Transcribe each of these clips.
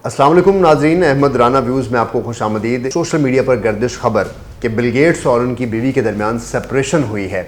अस्सलाम वालेकुम नाज़रीन, अहमद राना व्यूज़ में आपको खुशामदीद। सोशल मीडिया पर गर्दिश खबर कि बिल गेट्स और उनकी बीवी के दरमियान सेपरेशन हुई है,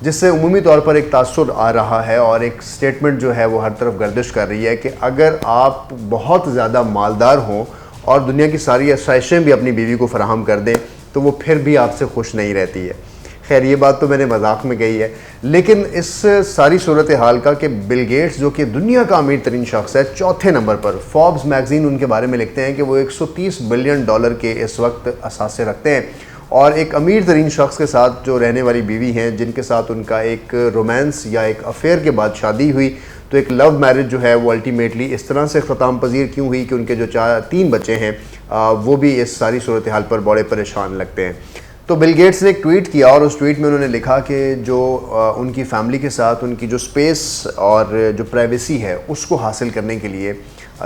जिससे उमूमी तौर पर एक तासुर आ रहा है और एक स्टेटमेंट जो है वो हर तरफ गर्दिश कर रही है कि अगर आप बहुत ज़्यादा मालदार हों और दुनिया की सारी आसाइशें भी अपनी बीवी को फराहम कर दें तो वो फिर भी आपसे खुश नहीं रहती है। खैर, ये बात तो मैंने मजाक में कही है, लेकिन इस सारी सूरत हाल का कि बिल गेट्स जो कि दुनिया का अमीर तरीन शख्स है, चौथे नंबर पर फोर्ब्स मैगजीन उनके बारे में लिखते हैं कि वो 130 बिलियन डॉलर के इस वक्त असासे रखते हैं और एक अमीर तरीन शख्स के साथ जो रहने वाली बीवी हैं, जिनके साथ उनका एक रोमांस या एक अफेयर के बाद शादी हुई, तो एक लव मैरिज जो है वो अल्टीमेटली इस तरह से ख़त्म पजीर क्यों हुई कि उनके जो 3 बच्चे हैं वो भी इस सारी सूरत हाल पर बड़े परेशान लगते हैं। तो बिल गेट्स ने एक ट्वीट किया और उस ट्वीट में उन्होंने लिखा कि जो उनकी फैमिली के साथ उनकी जो स्पेस और जो प्राइवेसी है उसको हासिल करने के लिए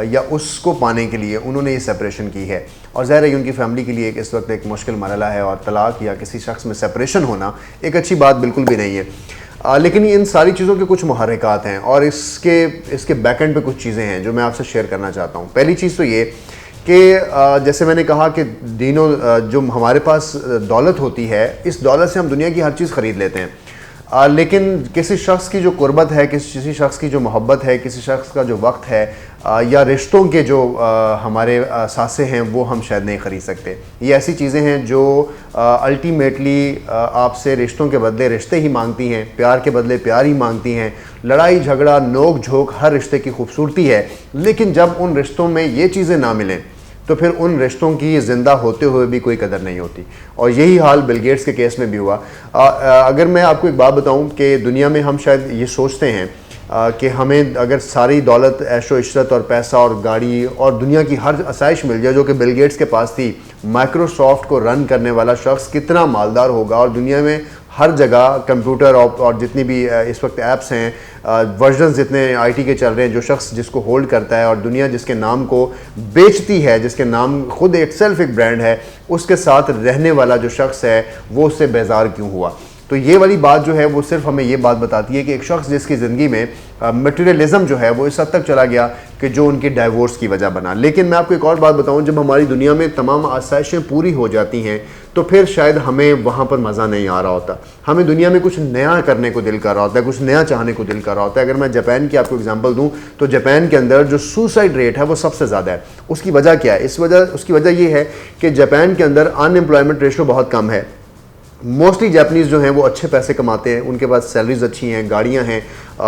या उसको पाने के लिए उन्होंने ये सेपरेशन की है। और ज़ाहिर है कि उनकी फैमिली के लिए इस वक्त एक मुश्किल मरहला है और तलाक या किसी शख्स में सेपरेशन होना एक अच्छी बात बिल्कुल भी नहीं है। लेकिन इन सारी चीज़ों के कुछ मुहर्रिकात हैं और इसके बैक एंड पे कुछ चीज़ें हैं जो मैं आपसे शेयर करना चाहता हूँ। पहली चीज़ तो ये कि जैसे मैंने कहा कि दिनों जो हमारे पास दौलत होती है, इस दौलत से हम दुनिया की हर चीज़ ख़रीद लेते हैं, लेकिन किसी शख्स की जो कुर्बत है, किसी शख्स की जो मोहब्बत है, किसी शख्स का जो वक्त है या रिश्तों के जो हमारे सासे हैं वो हम शायद नहीं ख़रीद सकते। ये ऐसी चीज़ें हैं जो अल्टीमेटली आपसे रिश्तों के बदले रिश्ते ही मांगती हैं, प्यार के बदले प्यार ही मांगती हैं। लड़ाई झगड़ा नोक झोंक हर रिश्ते की खूबसूरती है, लेकिन जब उन रिश्तों में ये चीज़ें ना मिलें तो फिर उन रिश्तों की ज़िंदा होते हुए भी कोई कदर नहीं होती। और यही हाल बिल गेट्स के केस में भी हुआ। अगर मैं आपको एक बात बताऊं कि दुनिया में हम शायद ये सोचते हैं कि हमें अगर सारी दौलत, ऐशो इशरत और पैसा और गाड़ी और दुनिया की हर आसाइश मिल जाए जो कि बिल गेट्स के पास थी, माइक्रोसॉफ्ट को रन करने वाला शख्स कितना मालदार होगा और दुनिया में हर जगह कंप्यूटर और जितनी भी इस वक्त ऐप्स हैं, वर्जन्स जितने आईटी के चल रहे हैं, जो शख्स जिसको होल्ड करता है और दुनिया जिसके नाम को बेचती है, जिसके नाम खुद इटसेल्फ एक ब्रांड है, उसके साथ रहने वाला जो शख्स है वो उससे बेजार क्यों हुआ। तो ये वाली बात जो है वो सिर्फ हमें ये बात बताती है कि एक शख्स जिसकी ज़िंदगी में मटेरियलिज्म जो है वो इस हद तक चला गया कि जो उनकी डाइवोर्स की वजह बना। लेकिन मैं आपको एक और बात बताऊं, जब हमारी दुनिया में तमाम आसाइशें पूरी हो जाती हैं तो फिर शायद हमें वहाँ पर मज़ा नहीं आ रहा होता, हमें दुनिया में कुछ नया करने को दिल कर रहा होता है, कुछ नया चाहने को दिल कर रहा होता है। अगर मैं जापान की आपको एग्जांपल दूं तो जापान के अंदर जो सुसाइड रेट है वो सबसे ज़्यादा है। उसकी वजह क्या है? उसकी वजह ये है कि जापान के अंदर अनएम्प्लॉयमेंट रेशो बहुत कम है। मोस्टली जापानीज़ जो हैं वो अच्छे पैसे कमाते हैं, उनके पास सैलरीज अच्छी हैं, गाड़ियां हैं,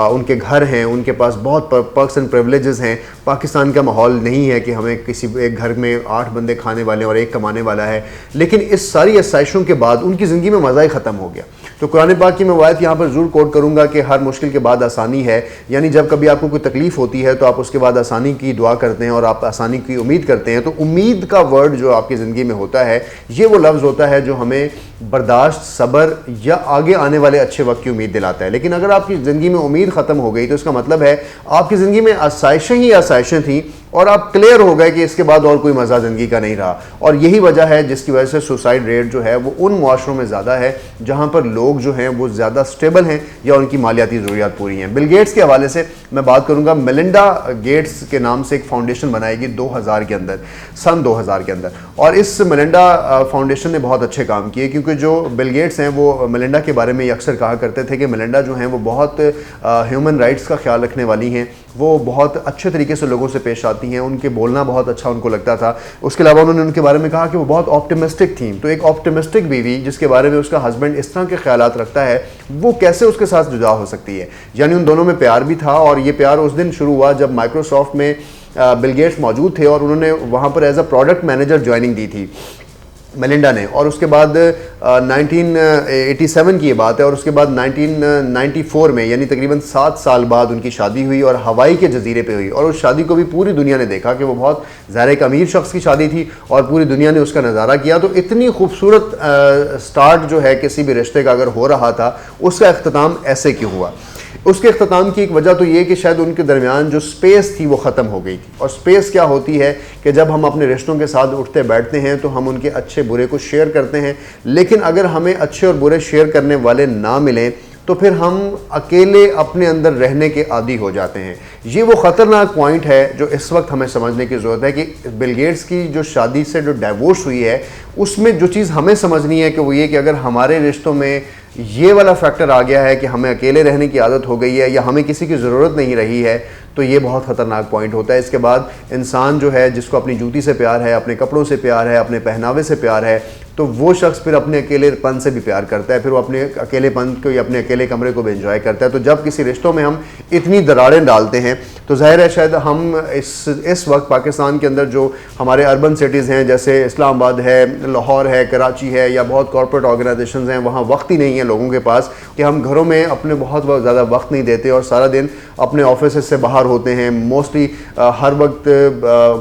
उनके घर हैं, उनके पास बहुत पर्क्स एंड प्रिविलेजेस हैं। पाकिस्तान का माहौल नहीं है कि हमें किसी एक घर में 8 बंदे खाने वाले और एक कमाने वाला है। लेकिन इस सारी आसाइशों के बाद उनकी ज़िंदगी में मज़ा ही ख़त्म हो गया। तो कुरान पाक की मैं वायत यहाँ पर ज़रूर कोट करूँगा कि हर मुश्किल के बाद आसानी है। यानी जब कभी आपको कोई तकलीफ़ होती है तो आप उसके बाद आसानी की दुआ करते हैं और आप आसानी की उम्मीद करते हैं। तो उम्मीद का वर्ड जो आपकी ज़िंदगी में होता है, ये वो लफ्ज़ होता है जो हमें बर्दाश्त, सब्र या आगे आने वाले अच्छे वक्त की उम्मीद दिलाता है। लेकिन अगर आपकी ज़िंदगी में उम्मीद ख़त्म हो गई तो इसका मतलब है आपकी ज़िंदगी में आसाइशें ही आसाइशें थीं और आप क्लियर हो गए कि इसके बाद और कोई मज़ा ज़िंदगी का नहीं रहा। और यही वजह है जिसकी वजह से सुसाइड रेट जो है वो उन मुआशरों में ज़्यादा है जहाँ पर लोग जो हैं वो ज़्यादा स्टेबल हैं या उनकी मालियाती ज़रूरियात पूरी हैं। बिल गेट्स के हवाले से मैं बात करूँगा। मेलिंडा गेट्स के नाम से एक फाउंडेशन बनाएगी 2000 के अंदर, सन 2000 के अंदर। और इस मेलिंडा फाउंडेशन ने बहुत अच्छे काम किए, क्योंकि जो बिल गेट्स हैं वो मेलिंडा के बारे में अक्सर कहा करते थे कि मेलिंडा जो हैं वो बहुत ह्यूमन राइट्स का ख्याल रखने वाली हैं, वो बहुत अच्छे तरीके से लोगों से पेश आती हैं, उनके बोलना बहुत अच्छा उनको लगता था। उसके अलावा उन्होंने उनके बारे में कहा कि वो बहुत ऑप्टिमिस्टिक थी। तो एक ऑप्टिमिस्टिक बीवी जिसके बारे में उसका हस्बैंड इस तरह के ख्यालात रखता है, वो कैसे उसके साथ जुदा हो सकती है? यानी उन दोनों में प्यार भी था और ये प्यार उस दिन शुरू हुआ जब माइक्रोसॉफ्ट में बिल गेट्स मौजूद थे और उन्होंने वहाँ पर as a product manager joining दी थी मेलिंडा ने। और उसके बाद 1987 की ये बात है और उसके बाद 1994 में यानी तकरीबन 7 साल बाद उनकी शादी हुई और हवाई के जजीरे पे हुई। और उस शादी को भी पूरी दुनिया ने देखा कि वो बहुत ज़ाहिर एक अमीर शख्स की शादी थी और पूरी दुनिया ने उसका नज़ारा किया। तो इतनी खूबसूरत स्टार्ट जो है किसी भी रिश्ते का अगर हो रहा था, उसका अख्ताम ऐसे क्यों हुआ? उसके अख्ताम की एक वजह तो ये कि शायद उनके दरमियान जो स्पेस थी वो ख़त्म हो गई थी। और स्पेस क्या होती है कि जब हम अपने रिश्तों के साथ उठते बैठते हैं तो हम उनके अच्छे बुरे को शेयर करते हैं, लेकिन अगर हमें अच्छे और बुरे शेयर करने वाले ना मिलें तो फिर हम अकेले अपने अंदर रहने के आदी हो जाते हैं। ये वो ख़तरनाक पॉइंट है जो इस वक्त हमें समझने की ज़रूरत है कि बिल गेट्स की जो शादी से जो डाइवोर्स हुई है उसमें जो चीज़ हमें समझनी है कि वो ये कि अगर हमारे रिश्तों में ये वाला फैक्टर आ गया है कि हमें अकेले रहने की आदत हो गई है या हमें किसी की ज़रूरत नहीं रही है, तो ये बहुत ख़तरनाक पॉइंट होता है। इसके बाद इंसान जो है, जिसको अपनी जूती से प्यार है, अपने कपड़ों से प्यार है, अपने पहनावे से प्यार है, तो वो शख्स फिर अपने अकेलेपन से भी प्यार करता है, फिर वो अपने अकेलेपन को या अपने अकेले कमरे को भी एंजॉय करता है। तो जब किसी रिश्तों में हम इतनी दरारें डालते हैं तो ज़ाहिर है शायद हम इस वक्त पाकिस्तान के अंदर जो हमारे अर्बन सिटीज़ हैं, जैसे इस्लामाबाद है, लाहौर है, कराची है, या बहुत कॉर्पोरेट ऑर्गेनाइजेशंस हैं, वहाँ वक्त ही नहीं है लोगों के पास कि हम घरों में अपने बहुत ज़्यादा वक्त नहीं देते और सारा दिन अपने ऑफिस से बाहर होते हैं। मोस्टली हर वक्त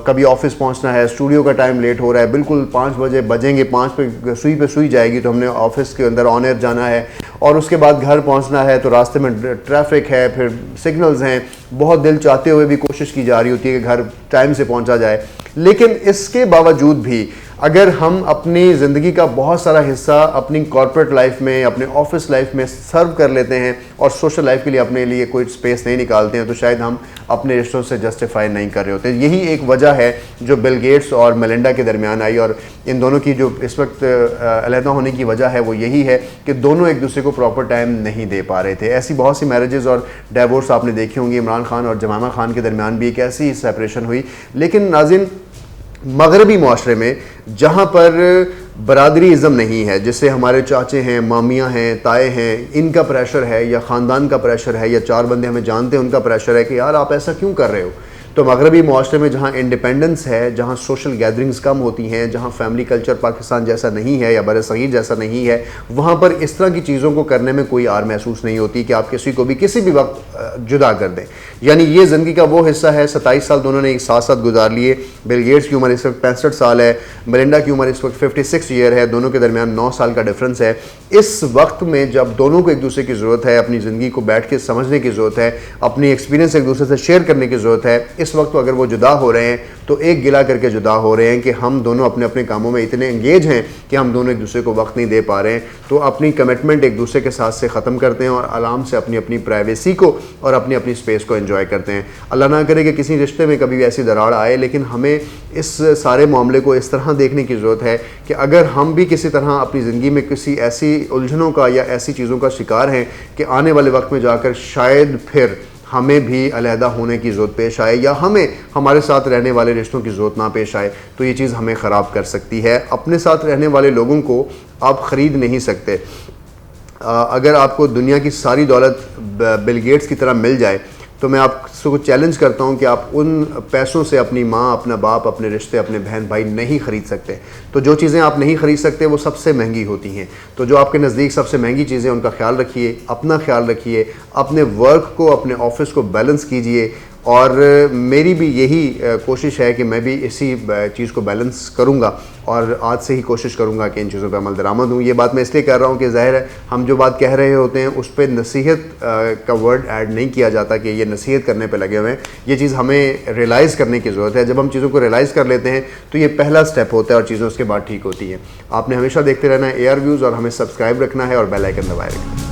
कभी ऑफिस पहुंचना है, स्टूडियो का टाइम लेट हो रहा है, बिल्कुल 5 बजे बजेंगे, 5 पे सुई जाएगी तो हमने ऑफिस के अंदर ऑन एयर जाना है, और उसके बाद घर पहुंचना है तो रास्ते में ट्रैफिक है, फिर सिग्नल्स हैं, बहुत दिल चाहते हुए भी कोशिश की जा रही होती है कि घर टाइम से पहुंचा जाए। लेकिन इसके बावजूद भी अगर हम अपनी ज़िंदगी का बहुत सारा हिस्सा अपनी कॉर्पोरेट लाइफ में, अपने ऑफिस लाइफ में सर्व कर लेते हैं और सोशल लाइफ के लिए अपने लिए कोई स्पेस नहीं निकालते हैं, तो शायद हम अपने रिश्तों से जस्टिफाई नहीं कर रहे होते। यही एक वजह है जो बिल गेट्स और मेलिंडा के दरमियान आई, और इन दोनों की जो इस वक्त अलहदा होने की वजह है वो यही है कि दोनों एक दूसरे को प्रॉपर टाइम नहीं दे पा रहे थे। ऐसी बहुत सी मैरिजेज़ और डाइवोर्स आपने देखी होंगी। इमरान खान और जमामा खान के दरमियान भी एक ऐसी सेपरेशन हुई। लेकिन नाज़रीन, मगरबी माशरे में जहाँ पर बरादरीज़म नहीं है, जिससे हमारे चाचे हैं, मामियाँ हैं, ताए हैं, इनका प्रेशर है या ख़ानदान का प्रेशर है या 4 बंदे हमें जानते हैं उनका प्रेशर है कि यार आप ऐसा क्यों कर रहे हो, तो मगरबी माशरे में जहाँ इंडिपेंडेंस है, जहाँ सोशल गैदरिंग्स कम होती हैं, जहाँ फैमिली कल्चर पाकिस्तान जैसा नहीं है या बरसगीर जैसा नहीं है, वहाँ पर इस तरह की चीज़ों को करने में कोई आर महसूस नहीं होती कि आप किसी को भी किसी भी वक्त जुदा कर दें। यानी ये ज़िंदगी का वो हिस्सा है। 27 साल दोनों ने एक साथ साथ गुजार लिए। बिल गेट्स की उम्र इस वक्त 65 साल है, मेलिंडा की उम्र इस वक्त 56 ईयर है, दोनों के दरमियान 9 साल का डिफरेंस है। इस वक्त में जब दोनों को एक दूसरे की ज़रूरत है, अपनी ज़िंदगी को बैठ के समझने की ज़रूरत है, अपनी एक्सपीरियंस एक दूसरे से शेयर करने की ज़रूरत है, इस वक्त तो अगर वो जुदा हो रहे हैं तो एक गिला करके जुदा हो रहे हैं कि हम दोनों अपने अपने कामों में इतने एंगेज हैं कि हम दोनों एक दूसरे को वक्त नहीं दे पा रहे हैं। तो अपनी कमिटमेंट एक दूसरे के साथ से ख़त्म करते हैं और आराम से अपनी अपनी प्राइवेसी को और अपनी अपनी स्पेस को एंजॉय करते हैं। अल्लाह ना करे कि किसी रिश्ते में कभी भी ऐसी दरार आए, लेकिन हमें इस सारे मामले को इस तरह देखने की ज़रूरत है कि अगर हम भी किसी तरह अपनी ज़िंदगी में किसी ऐसी उलझनों का या ऐसी चीज़ों का शिकार हैं कि आने वाले वक्त में जाकर शायद फिर हमें भी अलहदा होने की ज़रूरत पेश आए या हमें हमारे साथ रहने वाले रिश्तों की ज़रूरत ना पेश आए, तो ये चीज़ हमें ख़राब कर सकती है। अपने साथ रहने वाले लोगों को आप ख़रीद नहीं सकते। अगर आपको दुनिया की सारी दौलत बिल गेट्स की तरह मिल जाए तो मैं आपको चैलेंज करता हूं कि आप उन पैसों से अपनी माँ, अपना बाप, अपने रिश्ते, अपने बहन भाई नहीं ख़रीद सकते। तो जो चीज़ें आप नहीं ख़रीद सकते वो सबसे महंगी होती हैं। तो जो आपके नज़दीक सबसे महंगी चीज़ें उनका ख्याल रखिए, अपना ख्याल रखिए, अपने वर्क को, अपने ऑफिस को बैलेंस कीजिए। और मेरी भी यही कोशिश है कि मैं भी इसी चीज़ को बैलेंस करूँगा और आज से ही कोशिश करूँगा कि इन चीज़ों पर अमल दरामद हूँ। ये बात मैं इसलिए कर रहा हूँ कि ज़ाहिर है हम जो बात कह रहे होते हैं उस पर नसीहत का वर्ड ऐड नहीं किया जाता कि ये नसीहत करने पे लगे हुए हैं। ये चीज़ हमें रियलाइज़ करने की ज़रूरत है। जब हम चीज़ों को रियलाइज़ कर लेते हैं तो ये पहला स्टेप होता है और चीज़ें उसके बाद ठीक होती हैं। आपने हमेशा देखते रहना है AR व्यूज़ और हमें सब्सक्राइब रखना है और बेल आइकन दबाए रखना है।